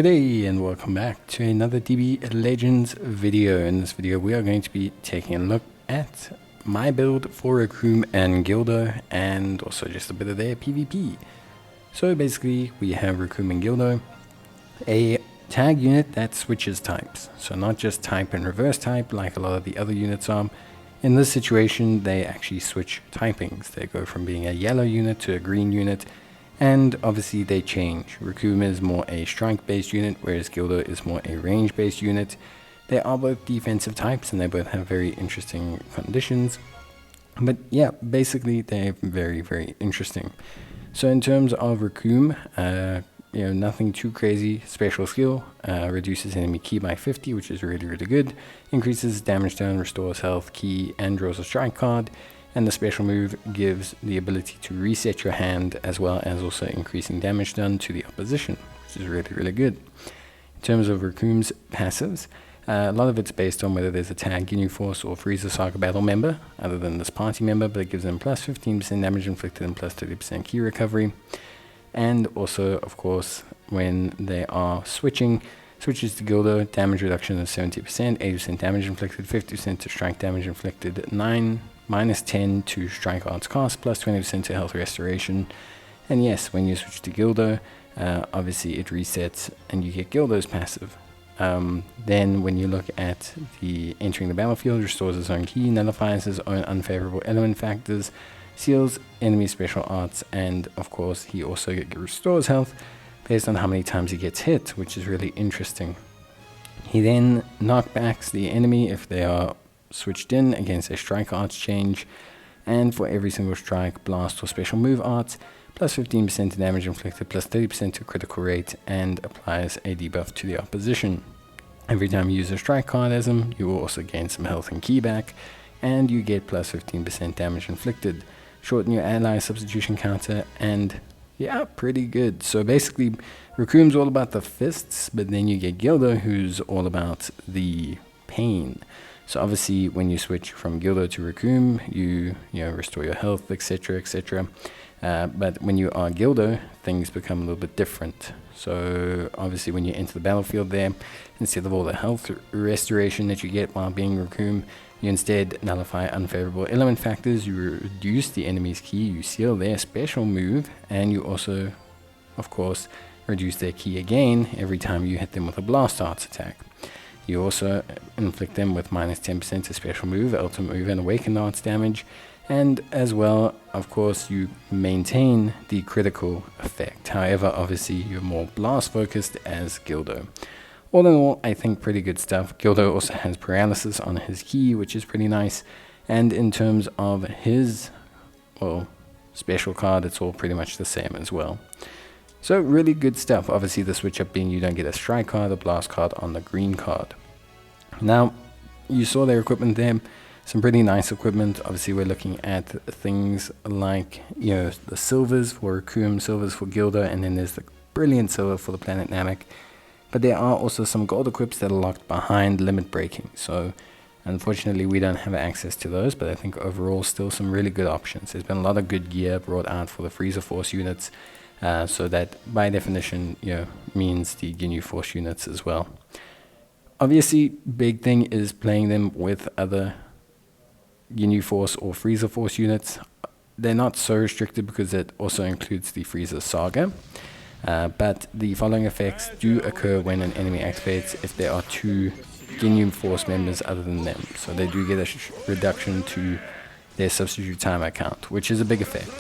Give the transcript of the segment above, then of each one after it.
Good day and welcome back to another DB Legends video. In this video we are going to be taking a look at my build for Recoome and Guldo and also just a bit of their PvP. So basically we have Recoome and Guldo, a tag unit that switches types. So not just type and reverse type like a lot of the other units are. In this situation they actually switch typings. They go from being a yellow unit to a green unit. And obviously they change. Recoome is more a strike based unit, whereas Guldo is more a range based unit. They are both defensive types and they both have very interesting conditions. But yeah, basically they're very interesting. So in terms of Recoome, nothing too crazy. Special skill, reduces enemy ki by 50, which is really good. Increases damage done, restores health, ki, and draws a strike card. And the special move gives the ability to reset your hand as well as also increasing damage done to the opposition, which is really good. In terms of Recoome's passives, a lot of it's based on whether there's a tag Ginyu Force or Frieza Saga battle member, other than this party member, but it gives them plus 15% damage inflicted and plus 30% ki recovery. And also, of course, when they are switches to Guldo, damage reduction of 70%, 80% damage inflicted, 50% to strike damage inflicted, -10 to strike odds cost, plus 20% to health restoration. And yes, when you switch to Guldo, obviously it resets and you get Guldo's passive. Then when you look at the entering the battlefield, restores his own ki, nullifies his own unfavorable element factors, seals enemy special arts, and of course he also restores health based on how many times he gets hit, which is really interesting. He then knockbacks the enemy if they are switched in against a strike arts change, and for every single strike, blast or special move arts, plus 15% to damage inflicted, plus 30% to critical rate, and applies a debuff to the opposition. Every time you use a strike card as him, you will also gain some health and ki back, and you get plus 15% damage inflicted. Shorten your ally substitution counter, and yeah, pretty good. So basically, Recoome's all about the fists, but then you get Guldo, who's all about the pain. So obviously when you switch from Guldo to Recoome, you restore your health, etc. But when you are Guldo, things become a little bit different. So obviously when you enter the battlefield there, instead of all the health restoration that you get while being Recoome, you instead nullify unfavorable element factors, you reduce the enemy's ki, you seal their special move, and you also, of course, reduce their ki again every time you hit them with a blast arts attack. You also inflict them with -10% to special move, ultimate move, and awaken arts damage. And as well, of course, you maintain the critical effect. However, obviously, you're more blast focused as Guldo. All in all, I think pretty good stuff. Guldo also has paralysis on his ki, which is pretty nice. And in terms of his, special card, it's all pretty much the same as well. So really good stuff. Obviously the switch up being you don't get a strike card, a blast card on the green card. Now you saw their equipment there, some pretty nice equipment. Obviously we're looking at things like the silvers for Recoome, silvers for Guldo, and then there's the brilliant silver for the planet Namek. But there are also some gold equips that are locked behind limit breaking. So unfortunately we don't have access to those, but I think overall still some really good options. There's been a lot of good gear brought out for the Frieza Force units. So that by definition, means the Ginyu Force units as well. Obviously, big thing is playing them with other Ginyu Force or Frieza Force units. They're not so restricted because it also includes the Frieza Saga. But the following effects do occur when an enemy activates if there are two Ginyu Force members other than them. So they do get a reduction to their substitute timer count, which is a big effect.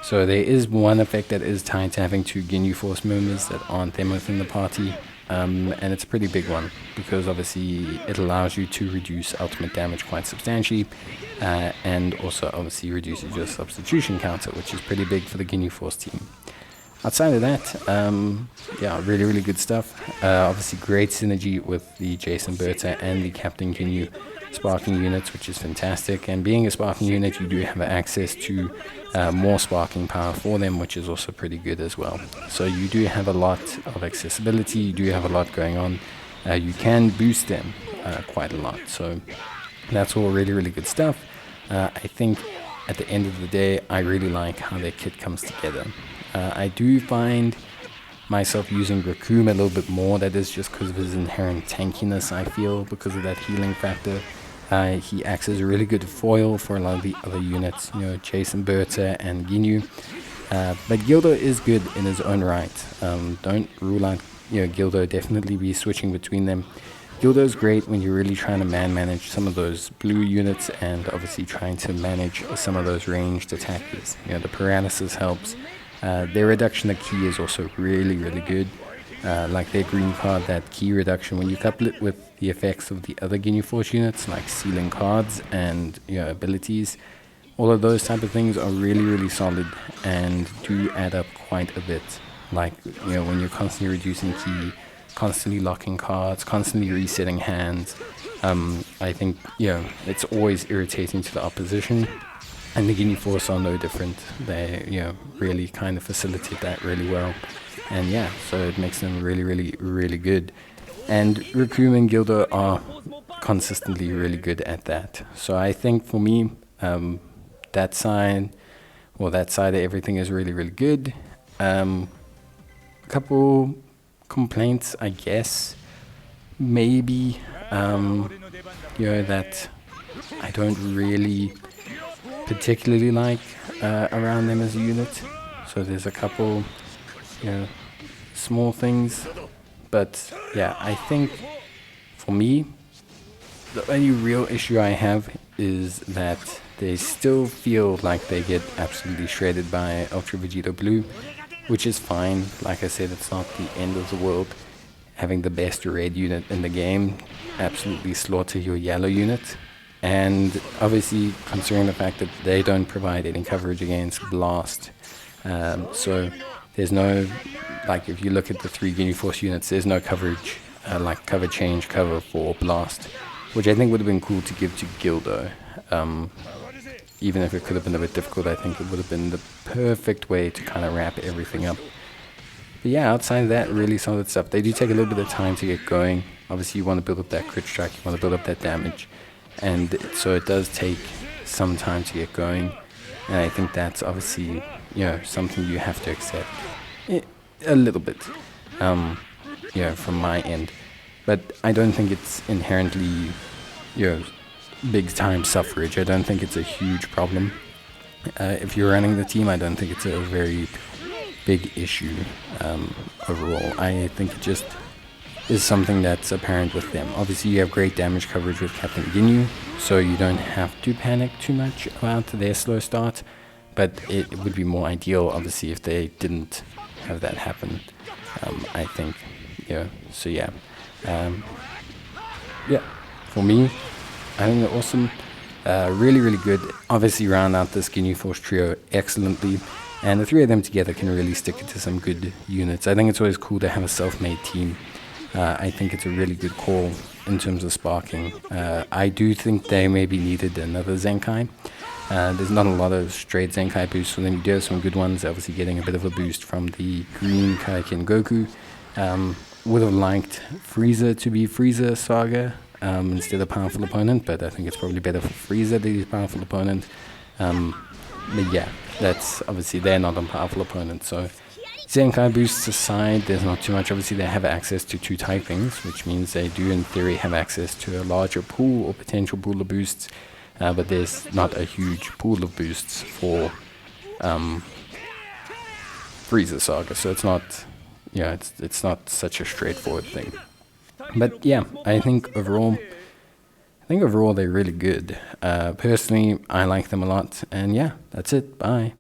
So there is one effect that is tied to having two Ginyu Force members that aren't them within the party, and it's a pretty big one because obviously it allows you to reduce ultimate damage quite substantially, and also obviously reduces your substitution counter, which is pretty big for the Ginyu Force team. Outside of that, really good stuff. Obviously great synergy with the Jason Berta and the Captain Ginyu sparking units, which is fantastic. And being a sparking unit, you do have access to more sparking power for them, which is also pretty good as well. So you do have a lot of accessibility, you do have a lot going on. You can boost them quite a lot, so that's all really good stuff. I think at the end of the day, I really like how their kit comes together. I do find myself using Recoome a little bit more. That is just because of his inherent tankiness, I feel, because of that healing factor. He acts as a really good foil for a lot of the other units, you know, Jason, Berta, and Ginyu. But Guldo is good in his own right. Don't rule out, you know, Guldo. Definitely be switching between them. Guldo is great when you're really trying to manage some of those blue units, and obviously trying to manage some of those ranged attackers. You know, the paralysis helps. Their reduction of ki is also really, really good. Like their green card, that key reduction, when you couple it with the effects of the other Ginyu Force units, like sealing cards and, you know, abilities, all of those type of things are really, really solid and do add up quite a bit. Like, you know, when you're constantly reducing ki, constantly locking cards, constantly resetting hands, I think, you know, it's always irritating to the opposition. And the Ginyu Force are no different. They, you know, really kind of facilitate that really well. And yeah, so it makes them really, really, really good. And Recoome and Guldo are consistently really good at that. So I think for me, that side of everything is really, really good. A couple complaints, I guess. Maybe, you know, that I don't really particularly like around them as a unit. So there's a couple, you know, small things. But yeah, I think for me, the only real issue I have is that they still feel like they get absolutely shredded by Ultra Vegeta Blue, which is fine. Like I said, it's not the end of the world. Having the best red unit in the game absolutely slaughter your yellow unit. And obviously, considering the fact that they don't provide any coverage against Blast, so there's no, like, if you look at the 3 Ginyu Force units, there's no coverage, like cover change cover for Blast, which I think would have been cool to give to Guldo. Even if it could have been a bit difficult, I think it would have been the perfect way to kind of wrap everything up. But yeah, outside of that, really solid stuff. They do take a little bit of time to get going. Obviously, you want to build up that crit strike, you want to build up that damage. And so it does take some time to get going. And I think that's obviously, you know, something you have to accept. A little bit, you know, from my end. But I don't think it's inherently, you know, big time suffrage. I don't think it's a huge problem. If you're running the team, I don't think it's a very big issue overall. I think it just is something that's apparent with them. Obviously, you have great damage coverage with Captain Ginyu, so you don't have to panic too much about their slow start, but it would be more ideal, obviously, if they didn't have that happen, I think. Yeah, so yeah. Yeah, for me, I think they're awesome. Really, really good. Obviously, round out this Ginyu Force trio excellently, and the 3 of them together can really stick it to some good units. I think it's always cool to have a self-made team. I think it's a really good call in terms of sparking. I do think they maybe needed another Zenkai. There's not a lot of straight Zenkai boosts for them. You do have some good ones, obviously getting a bit of a boost from the green Kaioken Goku. Would have liked Frieza to be Frieza Saga instead of Powerful Opponent, but I think it's probably better for Frieza to be Powerful Opponent. But yeah, that's obviously they're not a Powerful Opponent, so Zenkai boosts aside, there's not too much. Obviously, they have access to 2 typings, which means they do, in theory, have access to a larger pool or potential pool of boosts. But there's not a huge pool of boosts for Frieza Saga, so it's not, yeah, it's not such a straightforward thing. But yeah, I think overall they're really good. Personally, I like them a lot, and yeah, that's it. Bye.